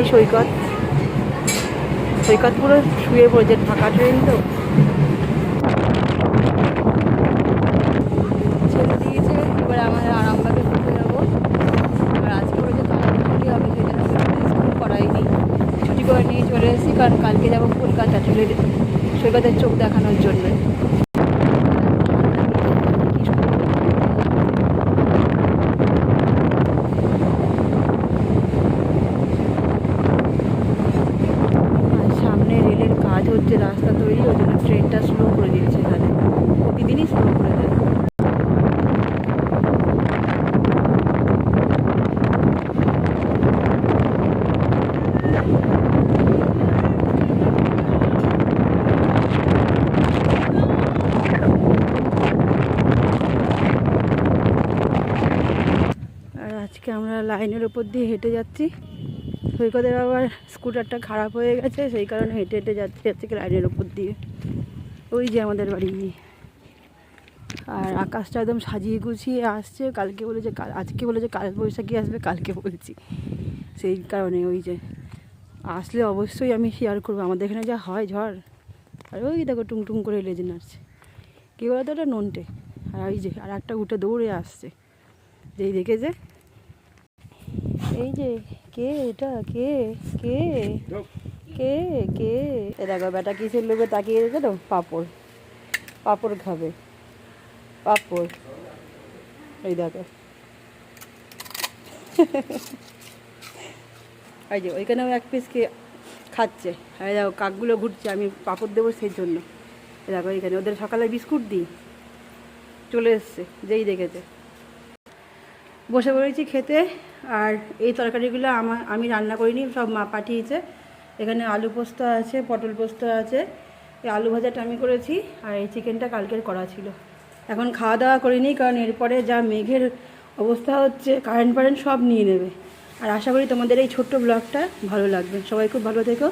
সৈকত, সৈকত পুরো শুয়ে পড়েছে, ফাঁকা ট্রেন তো। ছেড়ে দিয়েছে, এবার আমাদের আরামবাগে ঘুরতে যাবো। আর আজকে বলেছে কালকে ছুটি হবে, সেই জন্য স্কুল করাইনি, ছুটি করে নিয়ে চলে এসেছি, কারণ কালকে যাবো কলকাতা সৈকতের চোখ দেখানোর জন্য। সামনে রেলের কাজ হচ্ছে, রাস্তা তৈরি, ওই জন্য ট্রেনটা স্লো করে দিয়েছে, এখানে প্রতিদিনই স্লো করে দেয়। আর আজকে আমরা লাইনের ওপর দিয়ে হেঁটে যাচ্ছি। সৈকতের আবার স্কুটারটা খারাপ হয়ে গেছে, সেই কারণে হেঁটে হেঁটে যাচ্ছি আজকে লাইনের ওপর দিয়ে। ওই যে আমাদের বাড়ি। আর আকাশটা একদম সাজিয়ে গুছিয়ে আসছে, কালকে বলেছে আজকে বলেছে কাল বৈশাখী আসবে, কালকে বলছি, সেই কারণে ওই যে আসলে অবশ্যই আমি শেয়ার করবো আমাদের এখানে যা হয় ঝড়। আর ওই দেখো টুংটুং করে লেজে নাড়ছে, কী বলতো ওটা নন্টে। আর ওই যে আর একটা উঠে দৌড়ে আসছে, যেই দেখেছে, এই যে কে এটা, কে কে কে কে এ দেখো বেটা কিসের লোভে তাকিয়ে গেছে তো, পাঁপড়, পাঁপড় খাবে, পাঁপড়, এই দেখো। এই যে ওইখানেও এক পিস খাচ্ছে, এই দেখো কাকগুলো ঘুরছে, আমি পাঁপড় দেবো সেই জন্য। এই দেখো এইখানে ওদের সকালে বিস্কুট দিই, চলে এসছে যেই দেখেছে। বসে পড়েছি খেতে। আর এই তরকারিগুলো আমি রান্না করিনি, সব মা পাঠিয়েছে। এখানে আলু পোস্ত আছে, পটল পোস্ত আছে, এই আলু ভাজাটা আমি করেছি, আর এই চিকেনটা কালকের করা ছিল। এখন খাওয়া দাওয়া করিনি, কারণ এরপরে যা মেঘের অবস্থা হচ্ছে, কারেন্ট সব নিয়ে নেবে। আর আশা করি তোমাদের এই ছোট্ট ব্লগটা ভালো লাগবে। সবাই খুব ভালো থেকো।